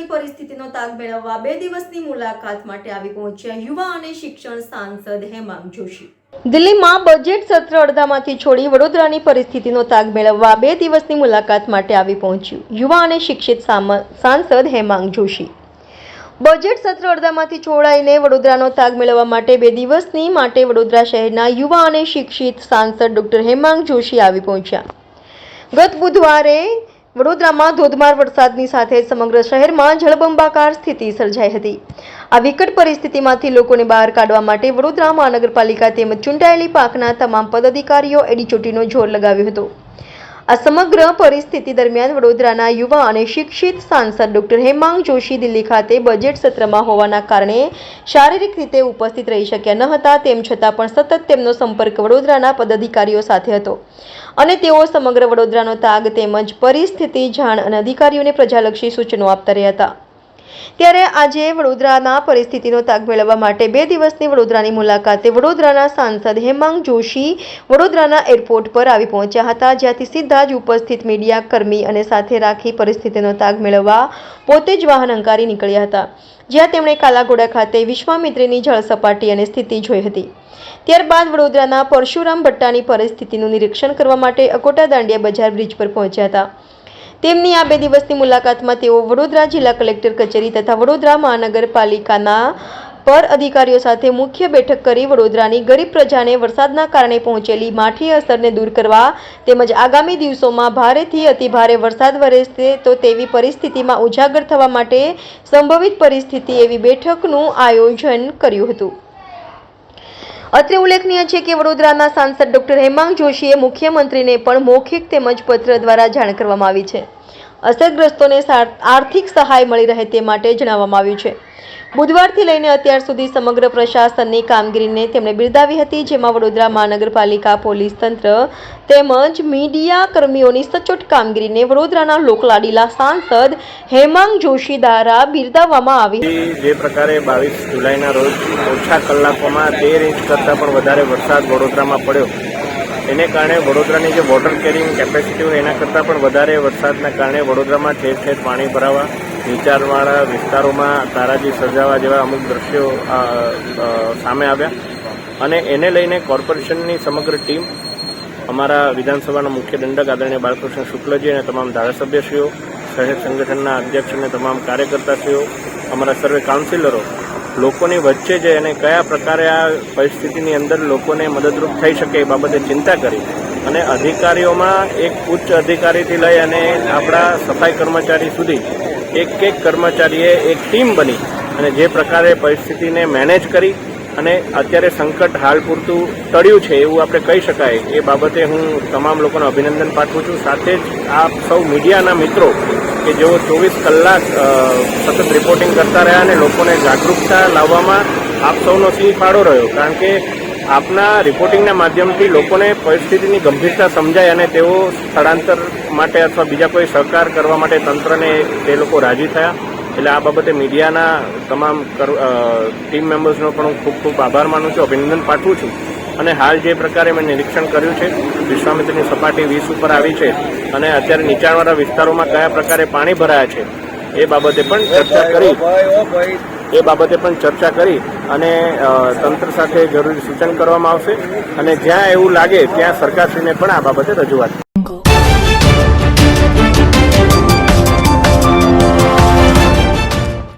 વડોદરાની પરિસ્થિતિનો તાગ મેળવવા 2 દિવસની મુલાકાત માટે આવી પહોંચ્યા યુવા અને શિક્ષણ સાંસદ હેમાંગ જોશી। દિલ્હીમાં બજેટ સત્ર અડધામાંથી છોડી વડોદરાની પરિસ્થિતિનો તાગ મેળવવા 2 દિવસની મુલાકાત માટે આવી પહોંચ્યું યુવા અને શિક્ષિત સાંસદ હેમાંગ જોશી। બજેટ સત્ર અડધામાંથી છોડાઈને વડોદરાનો તાગ મેળવવા માટે 2 દિવસની માટે વડોદરા શહેરના યુવા અને શિક્ષિત સાંસદ ડોક્ટર હેમાંગ જોશી આવી પહોંચ્યા। ગત બુધવારે વડોદરામાં ધોધમાર વરસાદની સાથે સમગ્ર શહેરમાં જળબંબાકાર સ્થિતિ સર્જાઈ હતી। આ વિકટ પરિસ્થિતિમાંથી લોકોને બહાર કાઢવા માટે વડોદરા મહાનગરપાલિકા તેમજ ચૂંટાયેલી પાંખના તમામ પદાધિકારીઓ એડીચોટીનો જોર લગાવ્યો હતો। આ સમગ્ર પરિસ્થિતિ દરમિયાન વડોદરાના યુવા અને શિક્ષિત સાંસદ ડોક્ટર હેમાંગ જોશી દિલ્હી ખાતે બજેટ સત્રમાં હોવાના કારણે શારીરિક રીતે ઉપસ્થિત રહી શક્યા ન હતા। તેમ છતાં પણ સતત તેમનો સંપર્ક વડોદરાના પદાધિકારીઓ સાથે હતો અને તેઓ સમગ્ર વડોદરાનો તાગ તેમજ પરિસ્થિતિ જાણ અને અધિકારીઓને પ્રજાલક્ષી સૂચનો આપતા રહ્યા હતા। ત્યારે આજે વડોદરાના પરિસ્થિતિનો તાગ મેળવવા માટે 2 દિવસની વડોદરાની મુલાકાતે વડોદરાના સાંસદ હેમાંગ જોશી વડોદરાના એરપોર્ટ પર આવી પહોંચ્યા હતા, જ્યાંથી સીધા જ ઉપસ્થિત મીડિયા કર્મી અને સાથે રાખી પરિસ્થિતિનો તાગ મેળવવા પોતે જ વાહન હંકારી નીકળ્યા હતા, જ્યાં તેમણે કાલાઘોડા ખાતે વિશ્વામિત્રીની જળ સપાટી અને સ્થિતિ જોઈ હતી। ત્યારબાદ વડોદરાના પરશુરામ ભટ્ટાની પરિસ્થિતિનું નિરીક્ષણ કરવા માટે અકોટા દાંડિયા બજાર બ્રિજ પર પહોંચ્યા હતા। તેમની આ 2 દિવસની મુલાકાતમાં તેઓ વડોદરા જિલ્લા કલેક્ટર કચેરી તથા વડોદરા મહાનગરપાલિકાના પર અધિકારીઓ સાથે મુખ્ય બેઠક કરી વડોદરાની ગરીબ પ્રજાને વરસાદના કારણે પહોંચેલી માઠી અસરને દૂર કરવા તેમજ આગામી દિવસોમાં ભારેથી અતિભારે વરસાદ વરસે તો તેવી પરિસ્થિતિમાં ઉજાગર થવા માટે સંભવિત પરિસ્થિતિ એવી બેઠકનું આયોજન કર્યું હતું। અત્રે ઉલ્લેખનીય છે કે વડોદરાના સાંસદ ડોક્ટર હેમાંગ જોશીએ મુખ્યમંત્રીને પણ મૌખિક તેમજ પત્ર દ્વારા જાણ કરવામાં આવી છે। અસરગ્રસ્તોને આર્થિક સહાય મળી રહે તે માટે જણાવવામાં આવ્યું છે। બુધવારથી લઈને અત્યાર સુધી સમગ્ર પ્રશાસનની કામગીરીને તેમણે બિરદાવી હતી, જેમાં વડોદરા મહાનગરપાલિકા પોલીસ તંત્ર તેમજ મીડિયા કર્મીઓની સચોટ કામગીરીને વડોદરાના લોકલાડીલા સાંસદ હેમાંગ જોશી દ્વારા બિરદાવવામાં આવી। જે પ્રકારે 22 જુલાઈના રોજ ઓછા કલાકોમાં 13 ઇંચ કરતાં પણ વધારે વરસાદ વડોદરામાં પડ્યો, એને કારણે વડોદરાની જે વોટર કેરિંગ કેપેસિટી હોય એના કરતાં પણ વધારે વરસાદના કારણે વડોદરામાં ઠેર ઠેર પાણી ભરાવા, નીચાણવાળા વિસ્તારોમાં તારાજી સર્જાવા જેવા અમુક દ્રશ્યો સામે આવ્યા અને એને લઈને કોર્પોરેશનની સમગ્ર ટીમ, અમારા વિધાનસભાના મુખ્ય દંડક આદરણીય બાલકૃષ્ણ શુક્લજી અને તમામ ધારાસભ્યશ્રીઓ, શહેર સંગઠનના અધ્યક્ષ અને તમામ કાર્યકર્તાશ્રીઓ, અમારા સર્વે કાઉન્સિલરો લોકોની વચ્ચે જઈ અને કયા પ્રકારે આ પરિસ્થિતિની અંદર લોકોને મદદરૂપ થઈ શકે એ બાબતે ચિંતા કરી અને અધિકારીઓમાં એક ઉચ્ચ અધિકારીથી લઈ અને આપણા સફાઈ કર્મચારી સુધી એક કર્મચારીએ એક ટીમ બની અને જે પ્રકારે પરિસ્થિતિને મેનેજ કરી અને અત્યારે સંકટ હાલ પૂરતું ટળ્યું છે એવું આપણે કહી શકાય, એ બાબતે હું તમામ લોકોને અભિનંદન પાઠવું છું। સાથે જ આપ સૌ મીડિયાના મિત્રો કે જેઓ 24 કલાક સતત રિપોર્ટિંગ કરતા રહ્યા અને લોકોને જાગૃતતા લાવવામાં આપ સૌનો સિંહ ફાળો રહ્યો, કારણ કે આપના રિપોર્ટિંગના માધ્યમથી લોકોને પરિસ્થિતિની ગંભીરતા સમજાય અને તેઓ સ્થળાંતર માટે અથવા બીજા કોઈ સહકાર કરવા માટે તંત્રને તે લોકો રાજી થયા। એટલે આ બાબતે મીડિયાના તમામ ટીમ મેમ્બર્સનો પણ હું ખૂબ ખૂબ આભાર માનું છું, અભિનંદન પાઠવું છું। અને હાલ જે પ્રકારે મેં નિરીક્ષણ કર્યું છે, વિશ્વામિત્રીની સપાટી 20 ઉપર આવી છે અને અત્યારે નીચાણવાળા વિસ્તારોમાં કયા પ્રકારે પાણી ભરાયા છે એ બાબતે પણ ચર્ચા કરી અને તંત્ર સાથે જરૂરી સૂચન કરવામાં આવશે અને જ્યાં એવું લાગે ત્યાં સરકારશ્રીને પણ આ બાબતે રજૂઆત